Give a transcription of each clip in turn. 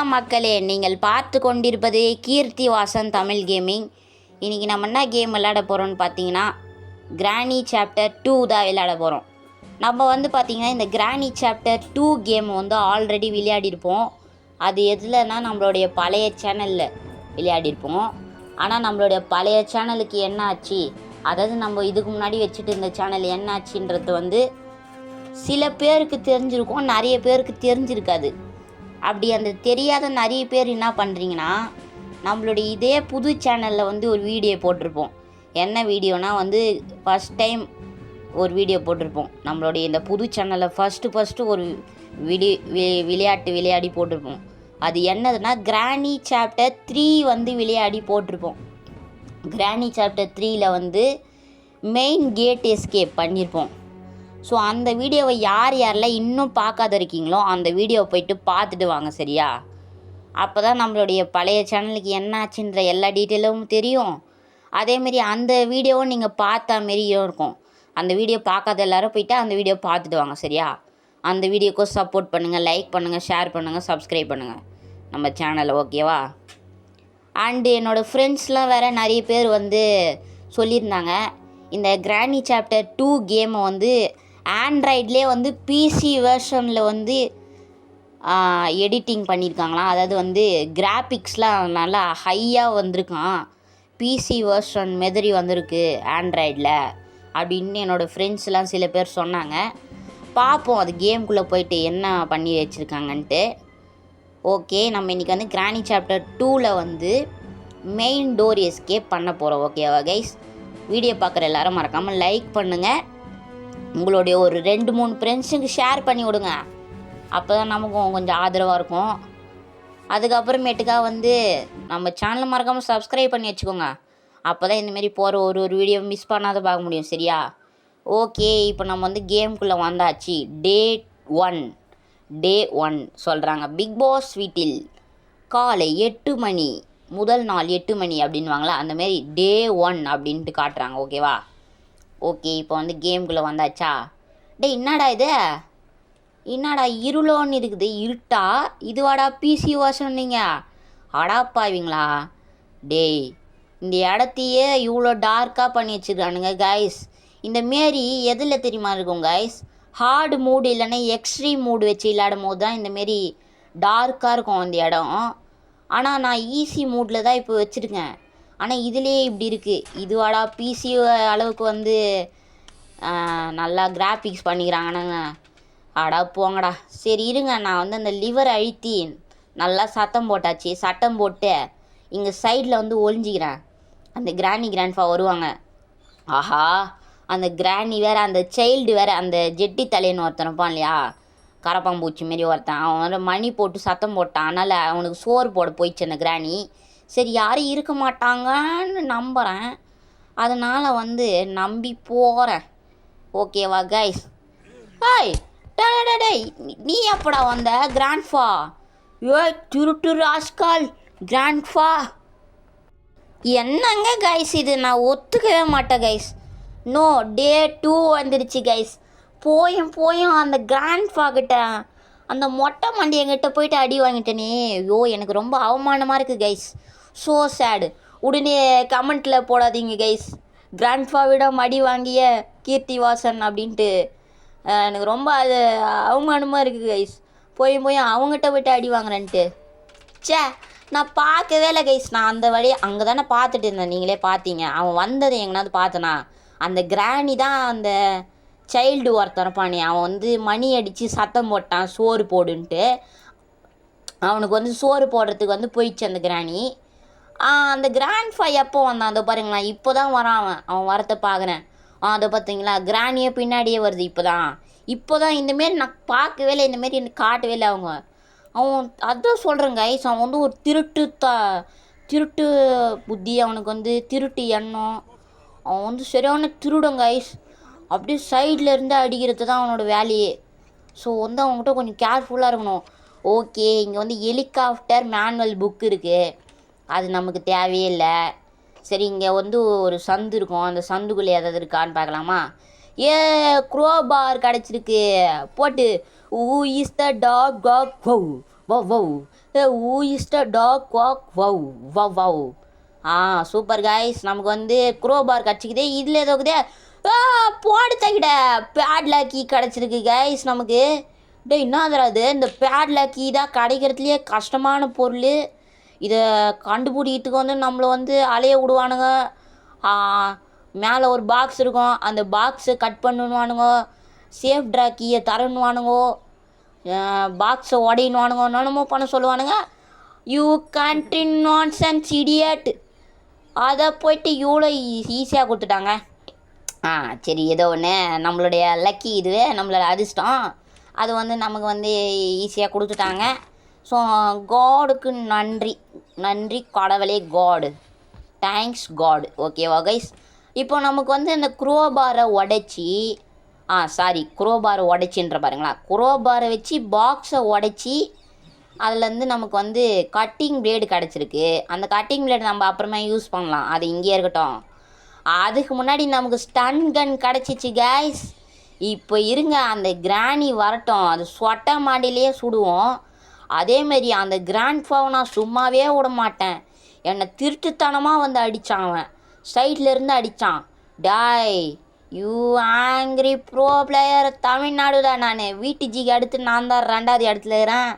வணக்கம் மக்களே, நீங்கள் பார்த்து கொண்டிருப்பது கீர்த்தி வாசன் தமிழ் கேமிங். இன்றைக்கி நம்ம என்ன கேம் விளையாட போகிறோம்னு பார்த்தீங்கன்னா கிராணி சாப்டர் 2 தான் விளையாட போகிறோம். நம்ம பார்த்திங்கன்னா இந்த கிராணி சாப்டர் 2 கேம் ஆல்ரெடி விளையாடிருப்போம். அது எதுலன்னா நம்மளுடைய பழைய சேனலில் விளையாடிருப்போம். ஆனால் நம்மளுடைய பழைய சேனலுக்கு என்ன ஆச்சு, அதாவது நம்ம இதுக்கு முன்னாடி வச்சுட்டு இருந்த சேனல் என்ன ஆச்சுன்றது சில பேருக்கு தெரிஞ்சிருக்கும், நிறைய பேருக்கு தெரிஞ்சிருக்காது. அப்படி அந்த தெரியாத நிறைய பேர் என்ன பண்ணுறீங்கன்னா, நம்மளுடைய இதே புது சேனலில் ஒரு வீடியோ போட்டிருப்போம். என்ன வீடியோனா ஃபஸ்ட் டைம் ஒரு வீடியோ போட்டிருப்போம். நம்மளுடைய இந்த புது சேனலில் ஃபஸ்ட்டு ஒரு விளையாட்டு விளையாடி போட்டிருப்போம். அது என்னதுன்னா கிராணி சாப்டர் 3 விளையாடி போட்டிருப்போம். கிராணி சாப்டர் 3ல் மெயின் கேட் எஸ்கேப் பண்ணியிருப்போம். ஸோ அந்த வீடியோவை யாரெல்லாம் இன்னும் பார்க்காத இருக்கீங்களோ அந்த வீடியோவை போய்ட்டு பார்த்துட்டு வாங்க, சரியா? அப்போ தான் நம்மளுடைய பழைய சேனலுக்கு என்ன ஆச்சுன்ற எல்லா டீட்டெயிலும் தெரியும். அதேமாரி அந்த வீடியோவும் நீங்கள் பார்த்த மாரியும் இருக்கும். அந்த வீடியோ பார்க்காத எல்லோரும் போய்ட்டு அந்த வீடியோ பார்த்துட்டு வாங்க, சரியா? அந்த வீடியோக்கும் சப்போர்ட் பண்ணுங்கள், லைக் பண்ணுங்கள், ஷேர் பண்ணுங்கள், சப்ஸ்கிரைப் பண்ணுங்கள் நம்ம சேனலை, ஓகேவா? அண்டு என்னோடய ஃப்ரெண்ட்ஸ்லாம் வேறு நிறைய பேர் சொல்லியிருந்தாங்க, இந்த கிராணி சாப்டர் 2 கேமை ஆண்ட்ராய்ட்லேயே பிசி வெர்ஷனில் எடிட்டிங் பண்ணியிருக்காங்களாம். அதாவது கிராஃபிக்ஸ்லாம் நல்லா ஹையாக வந்திருக்கான், பிசி வெர்ஷன் மாதிரி வந்திருக்கு ஆண்ட்ராய்டில் அப்படின்னு என்னோடய ஃப்ரெண்ட்ஸ்லாம் சில பேர் சொன்னாங்க. பார்ப்போம் அது கேம்குள்ளே போயிட்டு என்ன பண்ணி வச்சுருக்காங்கன்ட்டு. ஓகே, நம்ம இன்றைக்கி கிராணி சாப்டர் 2ல் மெயின் டோர் எஸ்கேப் பண்ண போகிறோம், ஓகேவா கைஸ்? வீடியோ பார்க்குற எல்லோரும் மறக்காமல் லைக் பண்ணுங்கள், உங்களுடைய ஒரு 2-3 ஃப்ரெண்ட்ஸுக்கு ஷேர் பண்ணி விடுங்க. அப்போ தான் நமக்கும் கொஞ்சம் ஆதரவாக இருக்கும். அதுக்கப்புறமேட்டுக்கா நம்ம சேனலை மறக்காமல் சப்ஸ்கிரைப் பண்ணி வச்சுக்கோங்க. அப்போ தான் இந்தமாரி போகிற ஒரு வீடியோ மிஸ் பண்ணாத பார்க்க முடியும், சரியா? ஓகே, இப்போ நம்ம கேமுக்குள்ளே வந்தாச்சு. டே 1 சொல்கிறாங்க. பிக் பாஸ் வீட்டில் காலை 8 மணி, முதல் நாள் 8 மணி அப்படின்வாங்களா, அந்தமாரி டே 1 அப்படின்ட்டு காட்டுறாங்க, ஓகேவா? ஓகே, இப்போ கேமுக்குள்ளே வந்தாச்சா? என்னடா இது, என்னடா இருளோன்னு இருக்குது, இருட்டா? இதுவாடா பிசி வாசன் நீங்கள் அடாப்பாவீங்களா? டேய், இந்த இடத்தையே இவ்வளோ டார்க்காக பண்ணி வச்சுருக்கானுங்க கைஸ். இந்தமாரி எதில் தெரியுமா இருக்கும் கைஸ்? ஹார்டு மூடு இல்லைன்னா எக்ஸ்ட்ரீம் மூடு வச்சு விளையாடும் போது தான் இந்தமாரி டார்க்காக இருக்கும் அந்த இடம். ஆனால் நான் ஈஸி மூடில் தான் இப்போ வச்சுருக்கேன். ஆனால் இதுலேயே இப்படி இருக்குது. இதுவாடா பிசி அளவுக்கு நல்லா கிராஃபிக்ஸ் பண்ணிக்கிறாங்கன்னாங்க. அடா போங்கடா. சரி இருங்க, நான் அந்த லிவர் அழுத்தி நல்லா சத்தம் போட்டாச்சு. சத்தம் போட்டு இங்கே சைடில் ஒளிஞ்சிக்கிறேன். அந்த கிராண்ட்ஃபா வருவாங்க. ஆஹா, அந்த கிராணி வேறு, அந்த சைல்டு வேறு, அந்த ஜெட்டி தலைன்னு ஒருத்தன் இருப்பான் இல்லையா, கரப்பாம்பூச்சி மாரி ஒருத்தன், அவன் மணி போட்டு சத்தம் போட்டான். அதனால் அவனுக்கு சோறு போட போயிடுச்சு அந்த கிராணி. சரி, யாரும் இருக்க மாட்டாங்கன்னு நம்புகிறேன், அதனால் நம்பி போகிறேன், ஓகேவா கைஸ்? ஹாய் டே, நீ எப்படா வந்த கிராண்ட்ஃபா? திருட்டு ராஸ்கால் கிராண்ட்ஃபா. என்னங்க கைஸ் இது, நான் ஒத்துக்கவே மாட்டேன் கைஸ். நோ, டே 2 வந்துடுச்சு கைஸ். போயும் அந்த கிராண்ட்ஃபா கிட்ட, அந்த மொட்டை மண்டியங்கிட்ட போயிட்டு அடி வாங்கிட்டேனே. ஐயோ, எனக்கு ரொம்ப அவமானமாக இருக்குது கைஸ். ஸோ சேடு. உடனே கமெண்ட்டில் போடாதீங்க கைஸ், கிராண்ட்ஃபாவிடம் அடி வாங்கிய கீர்த்தி வாசன் அப்படின்ட்டு. எனக்கு ரொம்ப அது அவமானமாக இருக்குது கைஸ். போய் அவங்ககிட்ட போய்ட்டு அடி வாங்குறேன்ட்டு. நான் பார்க்கவே இல்லை கைஸ். நான் அந்த வழி அங்கே தானே பார்த்துட்டு இருந்தேன், நீங்களே பார்த்தீங்க. அவன் வந்தது எங்கேனாவது பார்த்தனா? அந்த கிராணி தான் அந்த சைல்டு ஒருத்தரப்பானே, அவன் மணி அடித்து சத்தம் போட்டான் சோறு போடுன்ட்டு. அவனுக்கு சோறு போடுறதுக்கு போயிடுச்சு அந்த கிராணி. அந்த கிராண்ட்ஃபா எப்போ வந்தான்? அதை பாருங்களா, இப்போ தான் வரான். அவன் வரத்தை பார்க்குறேன். அதை பார்த்தீங்களா, கிராணியே பின்னாடியே வருது. இப்போ தான் இந்தமாரி நான் பார்க்கவே இல்லை, இந்தமாரி எனக்கு காட்டவே இல்லை அவங்க. அவன் அதான் சொல்கிறேன் கைஸ், அவன் ஒரு திருட்டு புத்தி, அவனுக்கு திருட்டு எண்ணம். அவன் சரியான திருடன் கைஸ். அப்படியே சைடில் இருந்து அடிக்கிறது தான் அவனோட வேலையே. ஸோ அவங்ககிட்ட கொஞ்சம் கேர்ஃபுல்லாக இருக்கணும். ஓகே, இங்கே ஹெலிகாப்டர் மேனுவல் புக் இருக்குது, அது நமக்கு தேவையே இல்லை. சரி, இங்கே ஒரு சந்து இருக்கும், அந்த சந்துக்குள்ளே ஏதாவது இருக்கான்னு பார்க்கலாமா? க்ரோபார் கிடச்சிருக்கு, போட்டு who is the dog woof woof who is the dog walk woof woof woof. Super guys, நமக்கு வந்து குரோபார் கிடச்சிக்குது. இதில் ஏதோ இருக்குதே, போடு தகிட பேட்ல கீ கிடச்சிருக்கு கைஸ் நமக்கு. என்னதுடா இது, இந்த பேட்ல கீ தான் கிடைக்கிறதுலையே கஷ்டமான பொருள். இதை கண்டுபிடிக்கிறதுக்கு வந்து நம்மளை வந்து அலைய விடுவானுங்க. மேலே ஒரு பாக்ஸ் இருக்கும், அந்த பாக்ஸை கட் பண்ணுவானுங்க. சேஃப் ட்ரா கீயை தரணுவானுங்கோ, பாக்ஸை உடையணுவானுங்க, என்னென்னமோ பண்ண சொல்லுவானுங்க. You country nonsense idiot. அதை போயிட்டு இவ்வளோ ஈஸியாக கொடுத்துட்டாங்க. சரி, ஏதோ ஒன்று நம்மளுடைய லக்கி, இதுவே நம்மளோட அதிர்ஷ்டம். அது வந்து நமக்கு வந்து ஈஸியாக கொடுத்துட்டாங்க. ஸோ காடுக்கு நன்றி, நன்றி கடவுளே, காடு, தேங்க்ஸ் காட். ஓகேவா கைஸ், இப்போ நமக்கு வந்து இந்த குரோபாரை உடைச்சி, குரோபாரை உடைச்சின்ற பாருங்களா, குரோபாரை வச்சு பாக்ஸை உடைச்சி அதுலேருந்து நமக்கு வந்து கட்டிங் பிளேடு கிடச்சிருக்கு. அந்த கட்டிங் பிளேடு நம்ம அப்புறமா யூஸ் பண்ணலாம், அது இங்கே இருக்கட்டும். அதுக்கு முன்னாடி நமக்கு ஸ்டன் கன் கிடச்சிச்சு கைஸ். இப்போ இருங்க, அந்த கிராணி வரட்டும், அது சொட்ட மாடியிலேயே சுடுவோம். அதேமாரி அந்த கிராண்ட் ஃபாவை நான் சும்மாவே விட மாட்டேன். என்னை திருட்டுத்தனமாக வந்து அடித்தான், அவன் சைட்லேருந்து அடித்தான். டாய் you angry bro player, Tamil தான். நான் வீட்டுஜிக்கு அடுத்து நான் தான் 2வது இடத்துல இருக்கிறேன்.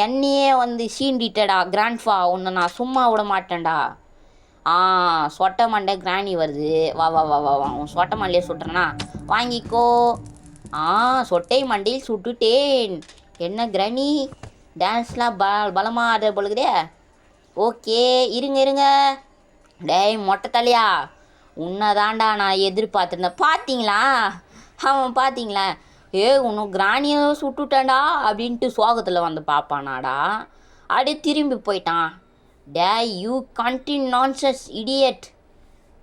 என்னையே வந்து சீண்டிட்டடா கிராண்ட்ஃபா, உன்னை நான் சும்மா விட மாட்டேன்டா. சொட்டை மண்டை கிராணி வருது, வா வா வா வா வா, உன் சொட்டை மண்டையே சுட்டுறேன்னா வாங்கிக்கோ. சொட்டை மண்டையில் சுட்டுட்டேன். என்ன கிராணி டான்ஸ்லாம் பலமாக ஆடுற பொழுதே. ஓகே, இருங்க. டேய் மொட்டை தலையா, உன்னை தாண்டா நான் எதிர்பார்த்துருந்தேன். பார்த்தீங்களா, அவன் பார்த்தீங்களா, உன்னும் கிராணியை சுட்டுட்டேன்டா அப்படின்ட்டு சோகத்தில் வந்து பார்ப்பானாடா. அப்படியே திரும்பி போயிட்டான். டே யூ கண்ட்ரி நான்சென்ஸ் இடியட்.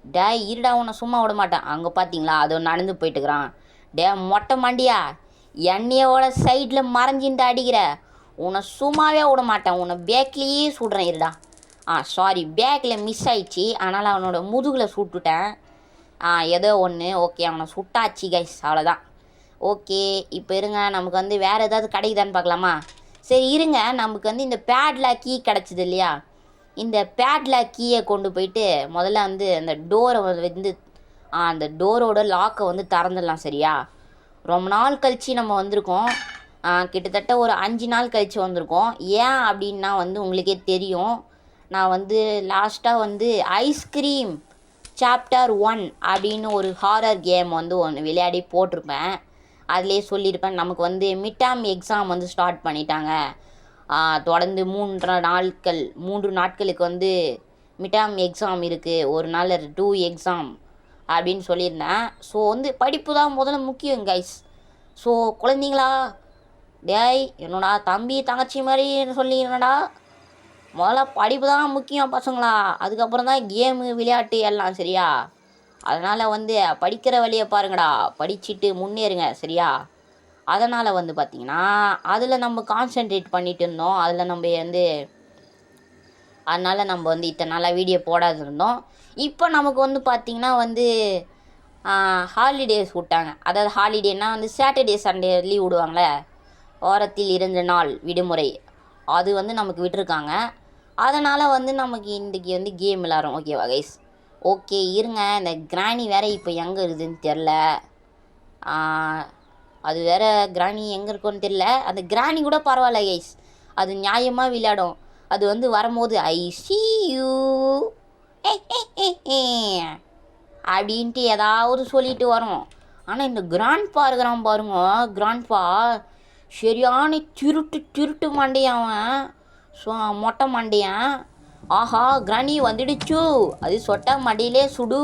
டே இருடா, உன்னை சும்மா விட மாட்டேன். அங்கே பார்த்தீங்களா, அது நடந்து போயிட்டுக்கிறான். டே மொட்டை மண்டியா, எண்ணெயோட சைடில் மறைஞ்சிட்டு அடிக்கிற, உன்னை சும்மாவே விட மாட்டேன். உன்னை பேக்லேயே சுடுறேன். இருடா. சாரி, பேக்கில் மிஸ் ஆயிடுச்சு, அதனால் அவனோட முதுகில் சுட்டுட்டேன். ஏதோ ஒன்று. ஓகே, அவனை சுட்டாச்சு கைஸ், அவ்வளோதான். ஓகே, இப்போ இருங்க, நமக்கு வந்து வேறு ஏதாவது கிடைக்குதான்னு பார்க்கலாமா? சரி இருங்க, நமக்கு வந்து இந்த பேட்லாக் கீ கிடச்சிது இல்லையா, இந்த பேட்லாக் கீயை கொண்டு போயிட்டு முதல்ல வந்து அந்த டோரை வந்து அந்த டோரோட லாக்கை வந்து திறந்துடலாம். சரியா, ரொம்ப நாள் கழித்து நம்ம வந்திருக்கோம். கிட்டத்தட்ட ஒரு 5 நாள் கழித்து வந்திருக்கோம். ஏன் அப்படின்னா வந்து உங்களுக்கே தெரியும், நான் வந்து லாஸ்ட்டாக வந்து ஐஸ்கிரீம் சாப்டர் 1 அப்படின்னு ஒரு ஹாரர் கேம் வந்து ஒன்று விளையாடி போட்டிருப்பேன். அதிலே சொல்லியிருப்பேன், நமக்கு வந்து மிட்டாம் எக்ஸாம் வந்து ஸ்டார்ட் பண்ணிட்டாங்க. தொடர்ந்து 3 நாட்களுக்கு வந்து மிட்டாம் எக்ஸாம் இருக்குது, ஒரு நாள் 2 எக்ஸாம் அப்படின்னு சொல்லியிருந்தேன். ஸோ வந்து படிப்பு தான் முதல்ல முக்கியம் கைஸ். ஸோ குழந்தைங்களா, டேய் என்னோடா தம்பி தங்கச்சி மாதிரி சொல்லிடுறேன்டா, முதல்ல படிப்பு தான் முக்கியம் பசங்களா, அதுக்கப்புறம் தான் கேமு விளையாட்டு எல்லாம். சரியா, அதனால் வந்து படிக்கிற வழியை பாருங்கடா, படிச்சுட்டு முன்னேறுங்க. சரியா, அதனால் வந்து பார்த்திங்கன்னா அதில் நம்ம கான்சென்ட்ரேட் பண்ணிட்டு இருந்தோம். அதில் நம்ம வந்து அதனால் நம்ம வந்து இத்தனை நாளாக வீடியோ போடாது இருந்தோம். இப்போ நமக்கு வந்து பார்த்திங்கன்னா வந்து ஹாலிடேஸ் விட்டாங்க. அதாவது ஹாலிடேனால் வந்து சாட்டர்டே சண்டே லீவ் விடுவாங்களே, வாரத்தில் 2 நாள் விடுமுறை, அது வந்து நமக்கு விட்டுருக்காங்க. அதனால் வந்து நமக்கு இன்றைக்கி வந்து கேம் விளாட்றோம். ஓகேவா கைஸ்? ஓகே இருங்க, இந்த கிராணி வேறு இப்போ எங்கே இருக்குதுன்னு தெரில. அது வேறு கிராணி எங்கே இருக்குன்னு தெரில. அந்த கிராணி கூட பரவாயில்ல கைஸ், அது நியாயமாக விளையாடும். அது வந்து வரும்போது ஐ சி யூ அப்படின்ட்டு ஏதாவது சொல்லிட்டு வரும். ஆனால் இந்த கிராண்ட்பா இருக்கிறான் பாருங்க, கிராண்ட்பா சரியான திருட்டு மண்டையான், மொட்டை மண்டையன். ஆஹா, கிராணி வந்துடுச்சு, அது சொட்டா மடியிலே சுடு.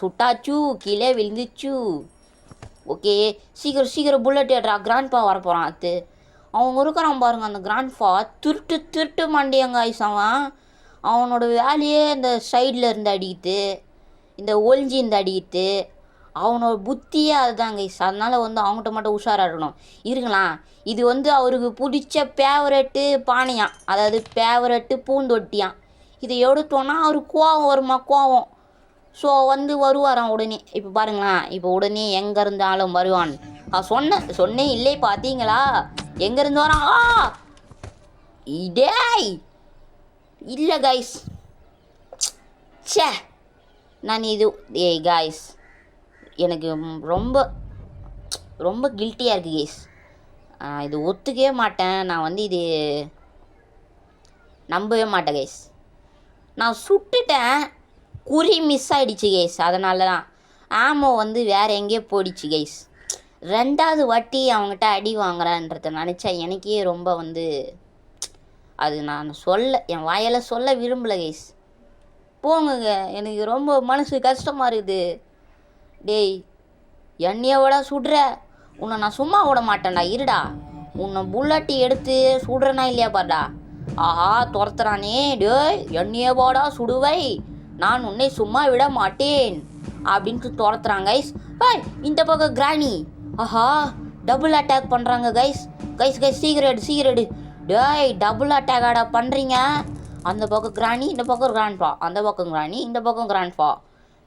சுட்டாச்சு, கீழே விழுந்துச்சு. ஓகே, சீக்கிரம் புல்லட் ஏட்ரா, கிராண்ட்பா வரப்போகிறான். அவங்க இருக்கிறான் பாருங்க, அந்த கிராண்ட்பா திருட்டு மண்டையங்க ஐஸ். அவனோட வேலையே இந்த சைடில் இருந்து அடிக்கிட்டு, இந்த ஒளிஞ்சி இருந்து அடிக்கிட்டு, அவனோட புத்தியே அதுதாங்க ஐஸ். அதனால் வந்து அவங்ககிட்ட மட்டும் உஷாராடணும். இருங்களா, இது வந்து அவருக்கு பிடிச்ச ஃபேவரெட்டு பானையான், அதாவது ஃபேவரெட்டு பூந்தொட்டியான். இதை எடுத்தோன்னா அவருக்கு கோவம் வருமா, கோவம். ஸோ வந்து வருவாரான் உடனே. இப்போ பாருங்களேன், இப்போ உடனே எங்கே இருந்தாலும் வருவான். சொன்னேன் இல்லை பார்த்தீங்களா, எங்கேருந்து வரான். டேய் இல்லை கைஸ், ச்சே நான் இது கைஸ் எனக்கு ரொம்ப ரொம்ப கில்ட்டியாக இருக்குது கைஸ். இது ஒத்துக்கவே மாட்டேன். நான் வந்து இது நம்பவே மாட்டேன் கைஸ். நான் சுட்டுட்டேன், குறி மிஸ் ஆகிடுச்சு கைஸ். அதனால தான் ஆமோ வந்து வேறு எங்கேயோ போயிடுச்சு கைஸ். 2வது வாட்டி அவங்ககிட்ட அடி வாங்குறான்றத நினச்சா எனக்கே ரொம்ப வந்து அது நான் என் வாயால் சொல்ல விரும்பலை கைஸ். போங்க, எனக்கு ரொம்ப மனசு கஷ்டமாக இருக்குது. டேய் என்னையோட சுடுற, உன்னை நான் சும்மா விட மாட்டேன்டா. இருடா, உன்னை புல்லட்டி எடுத்து சுடுறேனா இல்லையா பாடா. ஆஹா துரத்துறானே. டேய் என்னையோடா சுடுவை, நான் உன்னை சும்மா விட மாட்டேன் அப்படின்ட்டு துரத்துறாங்க கைஸ். இந்த பக்கம் கிராணி, ஆஹா டபுள் அட்டாக் பண்ணுறாங்க கைஸ். கைஸ் கைஸ் சீக்கிரம். டேய் டபுள் அட்டாக் ஆடா பண்ணுறீங்க. அந்த பக்கம் கிராணி, இந்த பக்கம் கிராண்ட்பா. அந்த பக்கம் கிராணி, இந்த பக்கம் கிராண்ட்பா.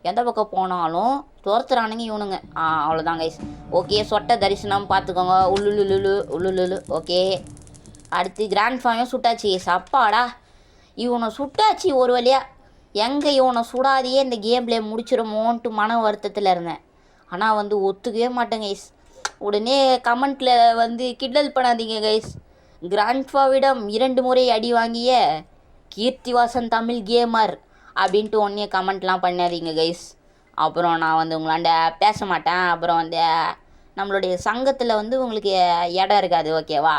எந்த பக்கம் போனாலும் துரத்துறானுங்க இவனுங்க. அவ்வளோதான் கைஸ். ஓகே, சொட்ட தரிசனம் பார்த்துக்கோங்க. உள்ளுலுலு. ஓகே, அடுத்து கிராண்ட்ஃபாயும் சுட்டாச்சு கைஸ். அப்பாடா, இவனை சுட்டாச்சு ஒரு வழியாக. எங்கே இவனை சுடாதையே இந்த கேம் பிளே முடிச்சிடுமோன்ட்டு மன வருத்தத்தில் இருந்தேன். ஆனால் வந்து ஒத்துக்கவே மாட்டேன் கைஸ். உடனே கமெண்ட்டில் வந்து கிண்டல் பண்ணாதீங்க கைஸ். கிராண்ட்ஃபாவிடம் 2 முறை அடி வாங்கிய கீர்த்திவாசன் தமிழ் கேமர் அப்படின்ட்டு ஒன்றே கமெண்ட்லாம் பண்ணாதீங்க கைஸ். அப்புறம் நான் வந்து உங்களாண்ட பேச மாட்டேன். அப்புறம் வந்து நம்மளுடைய சங்கத்தில் வந்து உங்களுக்கு இடம் இருக்காது, ஓகேவா?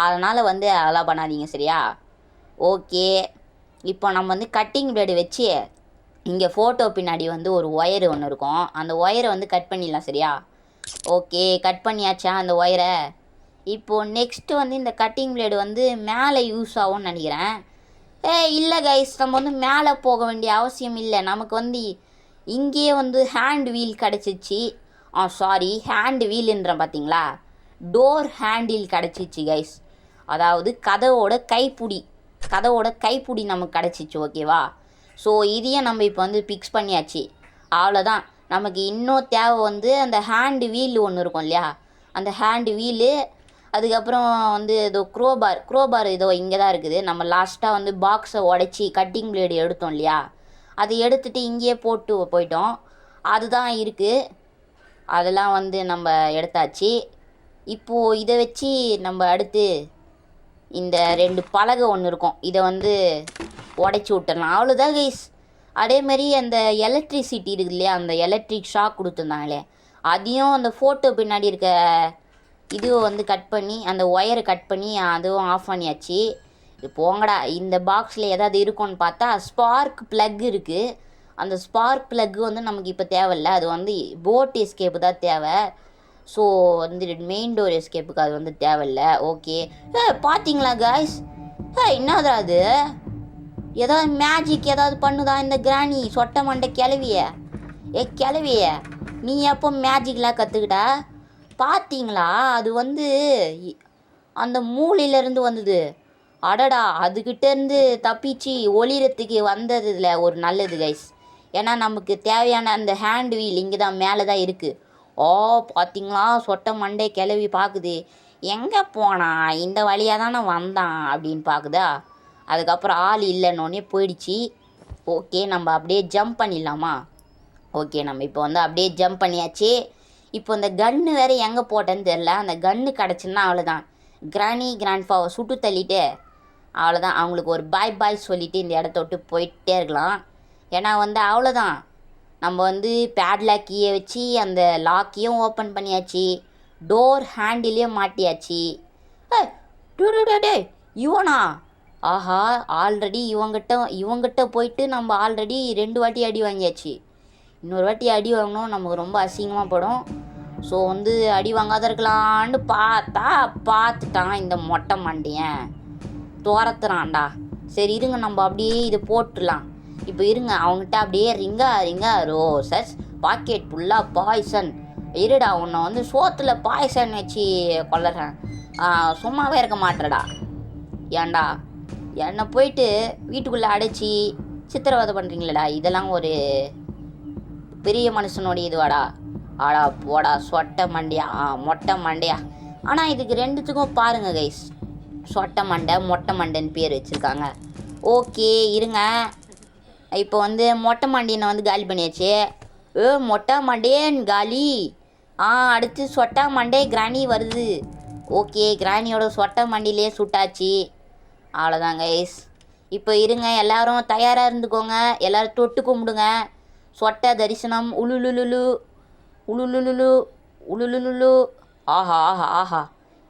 அதனால் வந்து அதெல்லாம் பண்ணாதீங்க, சரியா? ஓகே, இப்போ நம்ம வந்து கட்டிங் பிளேடு வச்சு இங்கே ஃபோட்டோ பின்னாடி வந்து ஒரு ஒயரு ஒன்று இருக்கும். அந்த ஒயரை வந்து கட் பண்ணிடலாம், சரியா? ஓகே, கட் பண்ணியாச்சா அந்த ஒயரை? இப்போது நெக்ஸ்ட்டு வந்து இந்த கட்டிங் பிளேடு வந்து மேலே யூஸ் ஆகும்னு நினைக்கிறேன். இல்லை கைஸ், நம்ம வந்து மேலே போக வேண்டிய அவசியம் இல்லை. நமக்கு வந்து இங்கேயே வந்து ஹேண்ட் வீல் கிடச்சிச்சு. ஹேண்ட் வீலுன்றேன் பார்த்தீங்களா, டோர் ஹேண்டில் கிடச்சிச்சு கைஸ். அதாவது கதவோட கைப்பிடி நமக்கு கிடச்சிச்சு, ஓகேவா? ஸோ இதையும் நம்ம இப்போ வந்து ஃபிக்ஸ் பண்ணியாச்சு. அவ்வளோதான். நமக்கு இன்னும் தேவை வந்து அந்த ஹேண்டு வீல் ஒன்று இருக்கும் இல்லையா, அந்த ஹேண்டு வீலு. அதுக்கப்புறம் வந்து இதோ க்ரோபார் இதோ இங்கே தான் இருக்குது. நம்ம லாஸ்ட்டாக வந்து பாக்ஸை உடச்சி கட்டிங் பிளேடு எடுத்தோம் இல்லையா, அதை எடுத்துகிட்டு இங்கேயே போட்டு போயிட்டோம். அதுதான் இருக்குது. அதெல்லாம் வந்து நம்ம எடுத்தாச்சு. இப்போது இதை வச்சு நம்ம அடுத்து இந்த 2 பலகை ஒன்று இருக்கும், இதை வந்து உடச்சி விட்டுடலாம். அவ்வளோதான் கைஸ். அதேமாரி அந்த எலக்ட்ரிசிட்டி இருக்குது இல்லையா, அந்த எலக்ட்ரிக் ஷாக் கொடுத்துருந்தாங்களே, அதையும் அந்த ஃபோட்டோ பின்னாடி இருக்க இதுவை வந்து கட் பண்ணி, அந்த ஒயரை கட் பண்ணி அதுவும் ஆஃப் பண்ணியாச்சு. இது போங்கடா. இந்த பாக்ஸில் ஏதாவது இருக்கும்னு பார்த்தா ஸ்பார்க் ப்ளக் இருக்குது. அந்த ஸ்பார்க் ப்ளக்கு வந்து நமக்கு இப்போ தேவையில்லை. அது வந்து போட் எஸ்கேப்பு தான் தேவை. ஸோ வந்து மெயின் டோர் எஸ்கேப்புக்கு அது வந்து தேவையில்லை. ஓகே, பார்த்தீங்களா காய்ஸ்? என்னதுடா அது? ஏதாவது மேஜிக் ஏதாவது பண்ணுதா இந்த கிராணி? சொட்ட மண்டை கிளவிய நீ எப்போ மேஜிக்லாம் கற்றுக்கிட்டா? பார்த்தீங்களா, அது வந்து அந்த மூலையிலேருந்து வந்தது. அடடா, அதுக்கிட்டேருந்து தப்பிச்சு ஒளிரத்துக்கு வந்ததில் ஒரு நல்லது கைஸ். ஏன்னா நமக்கு தேவையான அந்த ஹேண்ட் வீல் இங்கே தான் மேலே தான் இருக்குது. பார்த்தீங்களா, சொட்ட மண்டை கிளவி பார்க்குது. எங்கே போனா, இந்த வழியாக தானே வந்தான் அப்படின்னு பார்க்குதா. அதுக்கப்புறம் ஆள் இல்லைன்னொன்னே போயிடுச்சு. ஓகே, நம்ம அப்படியே ஜம்ப் பண்ணிடலாமா? ஓகே, நம்ம இப்போ வந்து அப்படியே ஜம்ப் பண்ணியாச்சு. இப்போ இந்த கன்று வேறு எங்கே போட்டேன்னு தெரில. அந்த கன்று கிடச்சுன்னா அவ்வளோதான், கிராண்ட்ஃபாவை சுட்டு தள்ளிட்டு அவ்வளோதான், அவங்களுக்கு ஒரு பாய் சொல்லிவிட்டு இந்த இடத்த விட்டு போயிட்டே இருக்கலாம். ஏன்னா வந்து அவ்வளோதான், நம்ம வந்து பேட்லாக் கீயை வச்சு அந்த லாக்கையும் ஓப்பன் பண்ணியாச்சு, டோர் ஹேண்டிலையும் மாட்டியாச்சு. டே இவனா? ஆஹா, ஆல்ரெடி இவங்கிட்ட போயிட்டு நம்ம ஆல்ரெடி 2 வாட்டி அடி வாங்கியாச்சு. இன்னொரு வாட்டி அடி வாங்கினோம் நமக்கு ரொம்ப அசிங்கமாக படும். ஸோ வந்து அடி வாங்காத இருக்கலான்னு பார்த்துட்டான் இந்த மொட்டை மண்டியன், துரத்துறான்டா. சரி இருங்க, நம்ம அப்படியே இதை போட்டுடலாம். இப்போ இருங்க, அவங்ககிட்ட அப்படியே ரிங்கா ரோசஸ் பாக்கெட் ஃபுல்லாக பாய்சன். இருடா, உன்னை வந்து சோத்தில் பாய்சன் வச்சு கொள்ளுறேன், சும்மாவே இருக்க மாட்டேடா. ஏன்டா என்னை போயிட்டு வீட்டுக்குள்ளே அடைச்சி சித்திரவதை பண்ணுறீங்களடா? இதெல்லாம் ஒரு பெரிய மனுஷனோடைய இதுவாடா? ஆடா போடா சொட்டை மண்டையா, மொட்டை மண்டையா. ஆனால் இதுக்கு 2த்துக்கும் பாருங்கள் கைஸ், சொட்டை மண்டை மொட்டை மண்டைன்னு பேர் வச்சுருக்காங்க. ஓகே இருங்க, இப்போ வந்து மொட்டை மண்டியனை வந்து காலி பண்ணியாச்சு. மொட்டை மண்டேன் காலி. அடுத்து சொட்டா மண்டே கிராணி வருது. ஓகே, கிராணியோட சொட்டை மண்டிலே சுட்டாச்சு. அவ்வளோதான் கைஸ். இப்போ இருங்க, எல்லோரும் தயாராக இருந்துக்கோங்க. எல்லோரும் தொட்டு கும்பிடுங்க. சொட்டை தரிசனம். உளுலுலுலு உளுலுலுலு உளுலுலுலு. ஆஹா ஆஹா ஆஹா,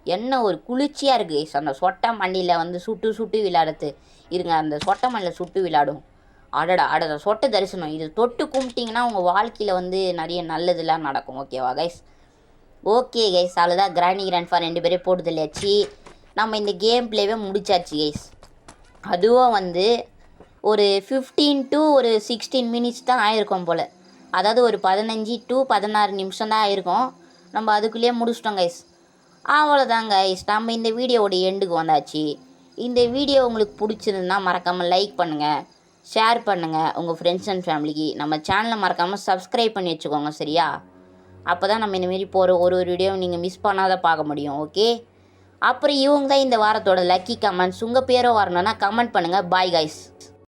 என்ன ஒரு குளிர்ச்சியாக இருக்குது கைஸ் அந்த சொட்டை மண்டியில் வந்து சுட்டு விளையாடுறது. இருங்க, அந்த சொட்டை மண்டியில் சுட்டு விளையாடும். அடடா சொட்டை தரிசனம். இது தொட்டு கும்பிட்டிங்கன்னா உங்கள் வாழ்க்கையில் வந்து நிறைய நல்லதுலாம் நடக்கும். ஓகேவா கைஸ்? ஓகே கைஸ், அவ்வளோதான். கிராணி கிராண்ட்ஃபா 2 பேரே போட்டு தெளியாச்சு. நம்ம இந்த கேம் பிளேவே முடிச்சாச்சு கைஸ். அதுவும் வந்து ஒரு 15 to 16 மினிட்ஸ் தான் ஆயிருக்கும் போல். அதாவது ஒரு 15 to 16 நிமிஷம் தான் ஆயிருக்கும். நம்ம அதுக்குள்ளேயே முடிச்சிட்டோம் கைஸ். அவ்வளோதான் கைஸ், நம்ம இந்த வீடியோவோட எண்டுக்கு வந்தாச்சு. இந்த வீடியோ உங்களுக்கு பிடிச்சிருந்தா மறக்காமல் லைக் பண்ணுங்கள், ஷேர் பண்ணுங்கள் உங்கள் ஃப்ரெண்ட்ஸ் அண்ட் ஃபேமிலிக்கு. நம்ம சேனலை மறக்காமல் சப்ஸ்கிரைப் பண்ணி வச்சுக்கோங்க, சரியா? அப்போ தான் நம்ம இந்தமாரி போகிற ஒரு வீடியோ நீங்கள் மிஸ் பண்ணாத பார்க்க முடியும். ஓகே, அப்புறம் இவங்க தான் இந்த வாரத்தோட லக்கி கமெண்ட்ஸ். உங்கள் பேரோ வரணும்னா கமெண்ட் பண்ணுங்கள். Bye guys.